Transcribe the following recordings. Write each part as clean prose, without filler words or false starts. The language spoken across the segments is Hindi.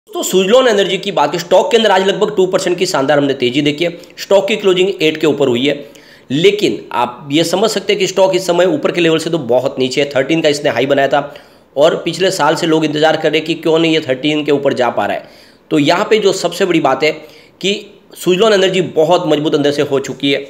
तो सुजलॉन एनर्जी की बात की स्टॉक के अंदर आज लगभग 2% की शानदार हमने तेजी देखी है। स्टॉक की क्लोजिंग 8 के ऊपर हुई है, लेकिन आप ये समझ सकते हैं कि स्टॉक इस समय ऊपर के लेवल से तो बहुत नीचे है। 13 का इसने हाई बनाया था और पिछले साल से लोग इंतजार कर रहे हैं कि क्यों नहीं ये 13 के ऊपर जा पा रहा है। तो यहाँ पे जो सबसे बड़ी बात है कि सुजलॉन एनर्जी बहुत मजबूत अंदर से हो चुकी है।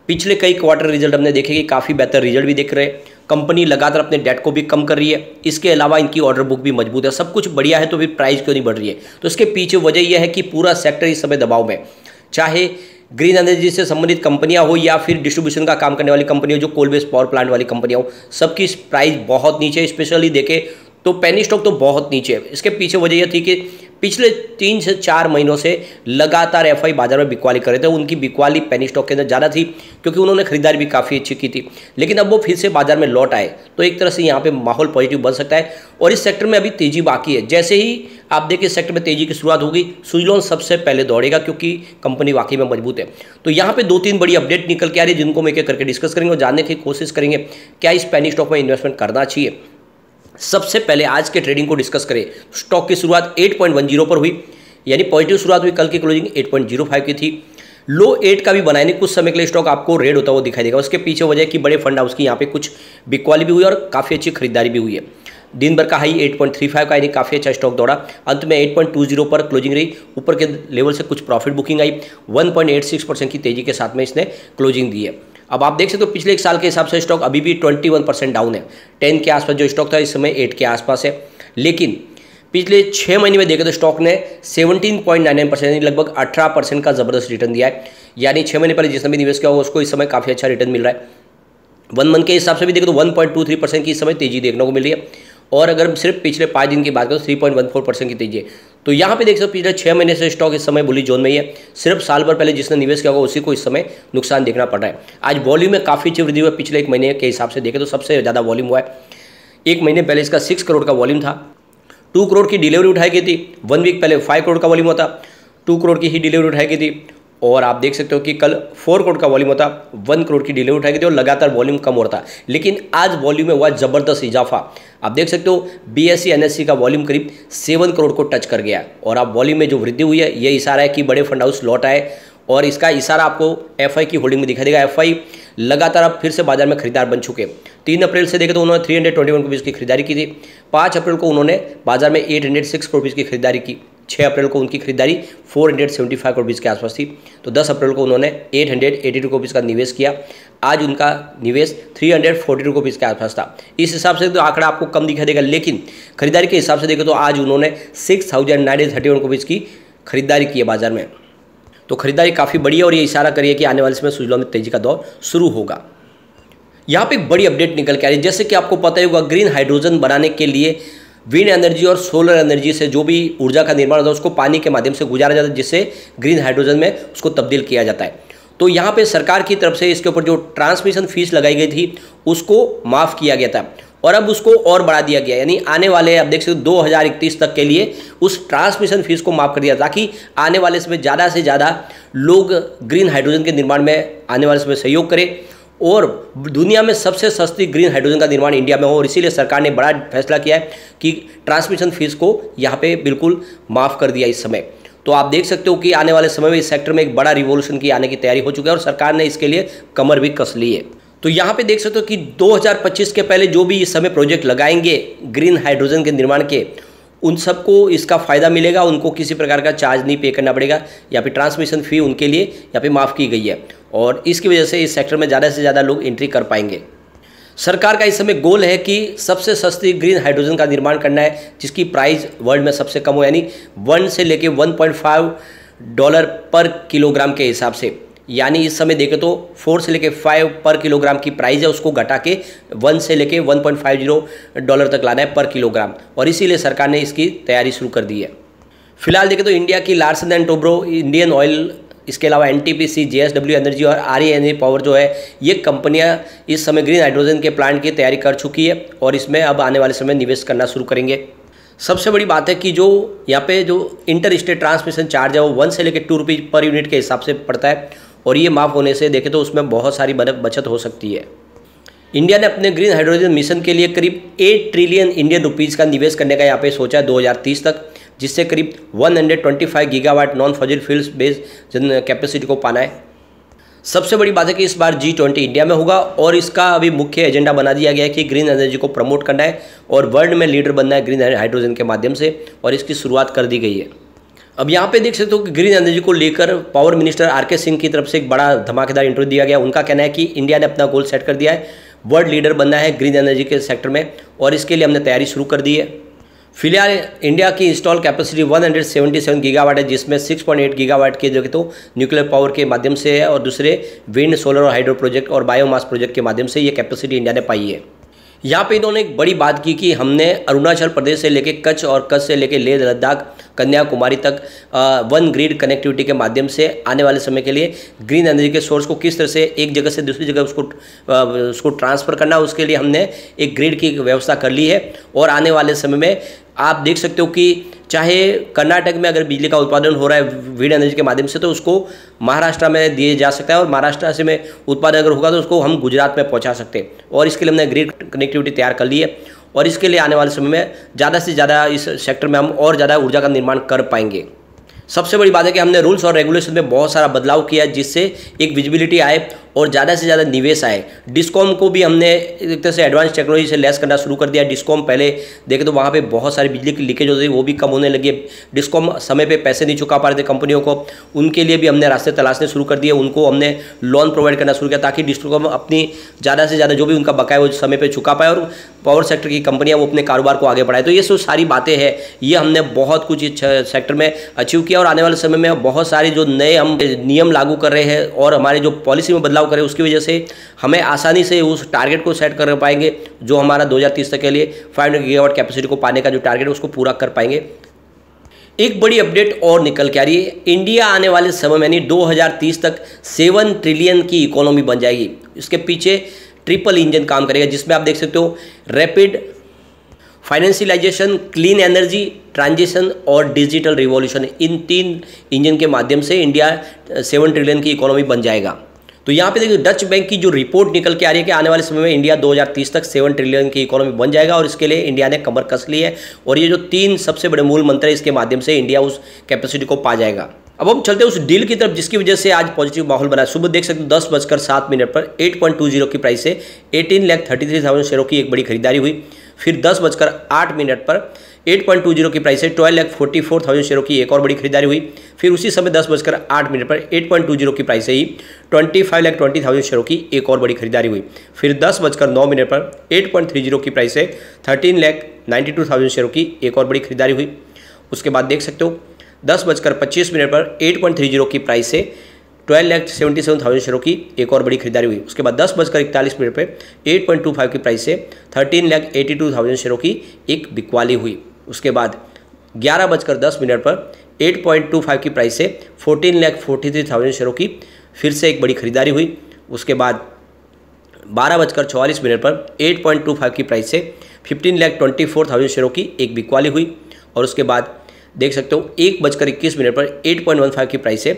पिछले कई क्वार्टर रिजल्ट हमने देखे कि काफ़ी बेहतर रिजल्ट भी दिख रहे हैं। कंपनी लगातार अपने डेट को भी कम कर रही है, इसके अलावा इनकी ऑर्डर बुक भी मजबूत है। सब कुछ बढ़िया है तो फिर प्राइस क्यों नहीं बढ़ रही है? तो इसके पीछे वजह यह है कि पूरा सेक्टर इस समय दबाव में, चाहे ग्रीन एनर्जी से संबंधित कंपनियां हो या फिर डिस्ट्रीब्यूशन का काम करने वाली कंपनी हो, जो कोल बेस्ड पावर प्लांट वाली कंपनियां हो, सबकी प्राइस बहुत नीचे है। स्पेशली देखें तो पेनी स्टॉक तो बहुत नीचे है। इसके पीछे वजह यह थी कि पिछले 3 से 4 महीनों से लगातार एफआई बाजार में बिकवाली कर रहे थे। उनकी बिकवाली पेनी स्टॉक के अंदर ज़्यादा थी क्योंकि उन्होंने खरीदारी भी काफ़ी अच्छी की थी, लेकिन अब वो फिर से बाजार में लौट आए तो एक तरह से यहाँ पे माहौल पॉजिटिव बन सकता है। और इस सेक्टर में अभी तेजी बाकी है। जैसे ही आप देखिए इस सेक्टर में तेजी की शुरुआत होगी, सुजलॉन सबसे पहले दौड़ेगा क्योंकि कंपनी वाकई में मजबूत है। तो यहाँ पे 2-3 बड़ी अपडेट निकल के आ रही है जिनको हम एक एक करके डिस्कस करेंगे और जानने की कोशिश करेंगे क्या इस पेनी स्टॉक में इन्वेस्टमेंट करना चाहिए। सबसे पहले आज के ट्रेडिंग को डिस्कस करें। स्टॉक की शुरुआत 8.10 पर हुई, यानी पॉजिटिव शुरुआत हुई। कल की क्लोजिंग 8.05 की थी। लो 8 का भी बनाया नहीं, कुछ समय के लिए स्टॉक आपको रेड होता हुआ दिखाई देगा। उसके पीछे वजह है कि बड़े फंड हाउस की यहाँ पे कुछ बिकवाली भी हुई और काफ़ी अच्छी खरीदारी भी हुई है। दिन भर का हाई 8.35 का, यानी काफ़ी अच्छा स्टॉक दौड़ा। अंत में 8.20 पर क्लोजिंग रही। ऊपर के लेवल से कुछ प्रॉफिट बुकिंग आई। 1.86% की तेजी के साथ में इसने क्लोजिंग दी है। अब आप देख सकते हो पिछले एक साल के हिसाब से स्टॉक अभी भी 21% डाउन है। 10 के आसपास जो स्टॉक था इस समय 8 के आसपास है। लेकिन पिछले 6 महीने में देखें तो स्टॉक ने 17.99% यानी लगभग 18% का ज़बरदस्त रिटर्न दिया है। यानी 6 महीने पहले जिसने भी निवेश किया होगा उसको इस समय काफ़ी अच्छा रिटर्न मिल रहा है। 1 मंथ के हिसाब से भी देखें तो 1.23% की इस समय तेजी देखने को मिल रही है। और अगर सिर्फ पिछले 5 दिन की बात करें तो 3.14% की तेजी है। तो यहाँ पे देख सकते हो पिछले 6 महीने से स्टॉक इस समय बुलिश जोन में ही है। सिर्फ साल भर पहले जिसने निवेश किया होगा उसी को इस समय नुकसान देखना पड़ रहा है। आज वॉल्यूम में काफ़ी अच्छी वृद्धि हुई है। पिछले 1 महीने के हिसाब से देखें तो सबसे ज़्यादा वॉल्यूम हुआ है। 1 महीने पहले इसका 6 करोड़ का वॉल्यूम था। 2 करोड़ की डिलीवरी उठाई गई थी। 1 वीक पहले 5 करोड़ का वॉल्यूम होता, 2 करोड़ की ही डिलीवरी उठाई गई थी। और आप देख सकते हो कि कल 4 करोड़ का वॉल्यूम होता, 1 करोड़ की डिलीवरी उठाई गई थी और लगातार वॉल्यूम कम हो रहा था। लेकिन आज वॉल्यूम में हुआ ज़बरदस्त इजाफा। आप देख सकते हो बीएसई एनएससी का वॉल्यूम करीब 7 करोड़ को टच कर गया। और अब वॉल्यूम में जो वृद्धि हुई है ये इशारा है कि बड़े फंड हाउस लौट आए। और इसका इशारा आपको एफआई की होल्डिंग में दिखाई देगा। एफआई लगातार अब फिर से बाजार में खरीदार बन चुके हैं। 3 अप्रैल से देखें तो उन्होंने 321 रुपीज़ की खरीदारी की थी। 5 अप्रैल को उन्होंने बाजार में 806 करोड़ रुपीज़ की खरीदारी की। 6 अप्रैल को उनकी खरीदारी 475 करोड़ रुपीज़ के आसपास थी। तो 10 अप्रैल को उन्होंने 882 करोड़ रुपीज़ का निवेश किया। आज उनका निवेश 342 करोड़ रुपीज़ के आसपास था। इस हिसाब से तो आंकड़ा आपको कम दिखाई देगा, लेकिन खरीदारी के हिसाब से देखें तो आज उन्होंने 6,931 करोड़ रुपीज़ की खरीदारी की है बाजार में। तो खरीदारी काफ़ी बड़ी है और ये इशारा करिए कि आने वाले समय सुजलॉन में तेजी का दौर शुरू होगा। यहाँ पे एक बड़ी अपडेट निकल के आ रही है। जैसे कि आपको पता ही होगा ग्रीन हाइड्रोजन बनाने के लिए विंड एनर्जी और सोलर एनर्जी से जो भी ऊर्जा का निर्माण होता है उसको पानी के माध्यम से गुजारा जाता है, जिससे ग्रीन हाइड्रोजन में उसको तब्दील किया जाता है। तो यहाँ पे सरकार की तरफ से इसके ऊपर जो ट्रांसमिशन फीस लगाई गई थी उसको माफ़ किया गया था और अब उसको और बढ़ा दिया गया। यानी आने वाले आप देख सकते हो 2031 तक के लिए उस ट्रांसमिशन फीस को माफ़ कर दिया ताकि आने वाले समय ज़्यादा से ज़्यादा लोग ग्रीन हाइड्रोजन के निर्माण में आने वाले समय सहयोग करें और दुनिया में सबसे सस्ती ग्रीन हाइड्रोजन का निर्माण इंडिया में हो। और इसीलिए सरकार ने बड़ा फैसला किया है कि ट्रांसमिशन फीस को यहाँ पे बिल्कुल माफ़ कर दिया इस समय। तो आप देख सकते हो कि आने वाले समय में इस सेक्टर में एक बड़ा रिवॉल्यूशन की आने की तैयारी हो चुकी है और सरकार ने इसके लिए कमर भी कस ली है। तो यहाँ पे देख सकते हो कि 2025 के पहले जो भी इस समय प्रोजेक्ट लगाएंगे ग्रीन हाइड्रोजन के निर्माण के, उन सबको इसका फ़ायदा मिलेगा। उनको किसी प्रकार का चार्ज नहीं पे करना पड़ेगा। यहाँ पे ट्रांसमिशन फ़ी उनके लिए यहाँ पे माफ़ की गई है और इसकी वजह से इस सेक्टर में ज़्यादा से ज़्यादा लोग एंट्री कर पाएंगे। सरकार का इस समय गोल है कि सबसे सस्ती ग्रीन हाइड्रोजन का निर्माण करना है जिसकी प्राइस वर्ल्ड में सबसे कम हो, यानी 1 से लेके $1.5 पर किलोग्राम के हिसाब से। यानी इस समय देखें तो 4 से लेके 5 पर किलोग्राम की प्राइस है, उसको घटा के 1 से लेके $1.50 तक लाना है पर किलोग्राम। और इसीलिए सरकार ने इसकी तैयारी शुरू कर दी है। फिलहाल देखें तो इंडिया की Larsen and Toubro, Indian oil, इसके अलावा एनटीपीसी, जेएसडब्ल्यू एनर्जी और आरईएनए पावर जो है, ये कंपनियां इस समय ग्रीन हाइड्रोजन के प्लांट की तैयारी कर चुकी है और इसमें अब आने वाले समय निवेश करना शुरू करेंगे। सबसे बड़ी बात है कि जो यहाँ पे जो इंटर स्टेट ट्रांसमिशन चार्ज है वो 1 से लेकर 2 रुपीज़ पर यूनिट के हिसाब से पड़ता है और ये माफ़ होने से देखें तो उसमें बहुत सारी बचत हो सकती है। इंडिया ने अपने ग्रीन हाइड्रोजन मिशन के लिए करीब 8 ट्रिलियन इंडियन रुपीज़ का निवेश करने का यहाँ पे सोचा है 2030 तक, जिससे करीब 125 gigawatt non fossil fuels based capacity को पाना है। सबसे बड़ी बात है कि इस बार G20 इंडिया में होगा और इसका अभी मुख्य एजेंडा बना दिया गया है कि ग्रीन एनर्जी को प्रमोट करना है और वर्ल्ड में लीडर बनना है ग्रीन हाइड्रोजन के माध्यम से, और इसकी शुरुआत कर दी गई है। अब यहाँ पे देख सकते हो कि ग्रीन एनर्जी को लेकर पावर मिनिस्टर RK सिंह की तरफ से एक बड़ा धमाकेदार इंटरव्यू दिया गया। उनका कहना है कि इंडिया ने अपना गोल सेट कर दिया है, वर्ल्ड लीडर बनना है ग्रीन एनर्जी के सेक्टर में, और इसके लिए हमने तैयारी शुरू कर दी है। फिलहाल इंडिया की इंस्टॉल कैपेसिटी 177 गीगावाट है, जिसमें 6.8 गीगावाट की जो तो न्यूक्लियर पावर के माध्यम से है, और दूसरे विंड, सोलर और हाइड्रो प्रोजेक्ट और बायोमास प्रोजेक्ट के माध्यम से ये कैपेसिटी इंडिया ने पाई है। यहाँ पे इन्होंने एक बड़ी बात की कि हमने अरुणाचल प्रदेश से लेके कच्छ और कच्छ से लेके लेह लद्दाख कन्याकुमारी तक वन ग्रिड कनेक्टिविटी के माध्यम से आने वाले समय के लिए ग्रीन एनर्जी के सोर्स को किस तरह से एक जगह से दूसरी जगह उसको ट्रांसफ़र करना, उसके लिए हमने एक ग्रिड की व्यवस्था कर ली है। और आने वाले समय में आप देख सकते हो कि चाहे कर्नाटक में अगर बिजली का उत्पादन हो रहा है विंड एनर्जी के माध्यम से, तो उसको महाराष्ट्र में दिए जा सकता है, और महाराष्ट्र से में उत्पादन अगर होगा तो उसको हम गुजरात में पहुंचा सकते हैं। और इसके लिए हमने ग्रिड कनेक्टिविटी तैयार कर ली है, और इसके लिए आने वाले समय में ज़्यादा से ज़्यादा इस सेक्टर में हम और ज़्यादा ऊर्जा का निर्माण कर पाएंगे। सबसे बड़ी बात है कि हमने रूल्स और रेगुलेशन में बहुत सारा बदलाव किया, जिससे एक विजिबिलिटी आए और ज़्यादा से ज़्यादा निवेश आए। डिस्कॉम को भी हमने एक तरह से एडवांस टेक्नोलॉजी से लेस करना शुरू कर दिया। डिस्कॉम पहले देखें तो वहाँ पे बहुत सारी बिजली की लीकेज होती थी, वो भी कम होने लगी है। डिस्कॉम समय पे पैसे नहीं चुका पा रहे थे कंपनियों को, उनके लिए भी हमने रास्ते तलाशने शुरू कर दिए। उनको हमने लोन प्रोवाइड करना शुरू किया ताकि डिस्कॉम अपनी ज़्यादा से ज़्यादा जो भी उनका बकाया वो समय पर चुका पाए, और पावर सेक्टर की कंपनियाँ वो अपने कारोबार को आगे बढ़ाए। तो ये सब सारी बातें हैं, ये हमने बहुत कुछ इस सेक्टर में अचीव किया, और आने वाले समय में बहुत सारे जो नए हम नियम लागू कर रहे हैं और हमारे जो पॉलिसी में बदलाव कर रहे हैं, उसकी वजह से हमें आसानी से उस टारगेट को सेट कर पाएंगे जो हमारा 2030 तक के लिए 500 गीगावाट कैपेसिटी को पाने का जो टारगेट है उसको पूरा कर पाएंगे। एक बड़ी अपडेट और निकल के आ रही है, इंडिया आने वाले समय में यानी 2030 तक 7 ट्रिलियन की इकोनॉमी बन जाएगी। इसके पीछे ट्रिपल इंजन काम करेगा, जिसमें आप देख सकते हो rapid financialisation, clean energy transition और डिजिटल रिवॉल्यूशन। इन 3 इंजन के माध्यम से इंडिया 7 ट्रिलियन की इकोनॉमी बन जाएगा। तो यहाँ पे देखिए डच बैंक की जो रिपोर्ट निकल के आ रही है कि आने वाले समय में इंडिया 2030 तक 7 ट्रिलियन की इकोनॉमी बन जाएगा, और इसके लिए इंडिया ने कमर कस ली है। और ये जो 3 सबसे बड़े मूल मंत्र है, इसके माध्यम से इंडिया उस कैपेसिटी को पा जाएगा। अब हम चलते हैं उस डील की तरफ जिसकी वजह से आज पॉजिटिव माहौल बना। सुबह देख सकते हो 10:07 पर 8.20 की प्राइस से 18,33,000 शेयरों की एक बड़ी खरीदारी हुई। फिर 10:08 पर 8.20 की प्राइस से 12,44,000 शेयरों की एक और बड़ी खरीदारी हुई। फिर उसी समय 10:08 पर 8.20 की प्राइस से ही 25,20,000 शेयरों की एक और बड़ी खरीदारी हुई। फिर 10:09 पर 8.30 की प्राइस से 13,92,000 शेयरों की एक और बड़ी खरीदारी हुई। उसके बाद देख सकते हो 10:25 पर 8.30 की प्राइस से 12,77,000 शेयरों की एक और बड़ी खरीदारी हुई। उसके बाद 10:41 पर 8.25 की प्राइस से 13,82,000 शेयरों की एक बिकवाली हुई। उसके बाद 11:10 पर 8.25 की प्राइस से 14,43,000 शेयरों की फिर से एक बड़ी खरीदारी हुई। उसके बाद 12:44 पर 8.25 की प्राइस से 15,24,000 शेयरों की एक बिकवाली हुई। और उसके बाद देख सकते हो 1:21 पर 8.15 की प्राइस से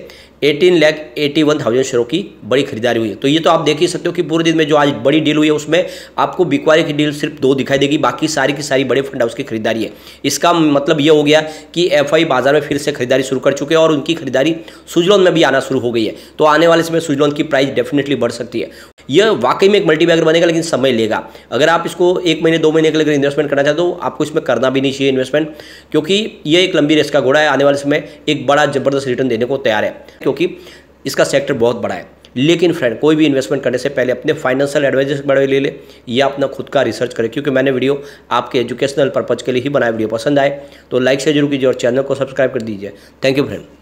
18,81,000 शेयरों की बड़ी खरीदारी हुई है। तो ये तो आप देख ही सकते हो कि पूरे दिन में जो आज बड़ी डील हुई है उसमें आपको बिकवाली की डील सिर्फ 2 दिखाई देगी, बाकी सारी की सारी बड़े फंड हाउस की खरीदारी है। इसका मतलब ये हो गया कि एफआई बाजार में फिर से खरीदारी शुरू कर चुके हैं और उनकी खरीदारी सुजलॉन में भी आना शुरू हो गई है। तो आने वाले समय सुजलॉन की प्राइस डेफिनेटली बढ़ सकती है। यह वाकई में एक मल्टीबैगर बनेगा, लेकिन समय लेगा। अगर आप इसको 1 महीने 2 महीने के लिए इन्वेस्टमेंट करना चाहते हो तो आपको इसमें करना भी नहीं चाहिए इन्वेस्टमेंट, क्योंकि ये एक लंबी रेस का घोड़ा है। आने वाले समय एक बड़ा जबरदस्त रिटर्न देने को तैयार है, क्योंकि इसका सेक्टर बहुत बड़ा है। लेकिन फ्रेंड, कोई भी इन्वेस्टमेंट करने से पहले अपने फाइनेंशियल एडवाइजर से बड़े ले ले या अपना खुद का रिसर्च करें, क्योंकि मैंने वीडियो आपके एजुकेशनल पर्पज़ के लिए ही बनाया। वीडियो पसंद आए तो लाइक शेयर जरूर कीजिए और चैनल को सब्सक्राइब कर दीजिए। Thank you friend.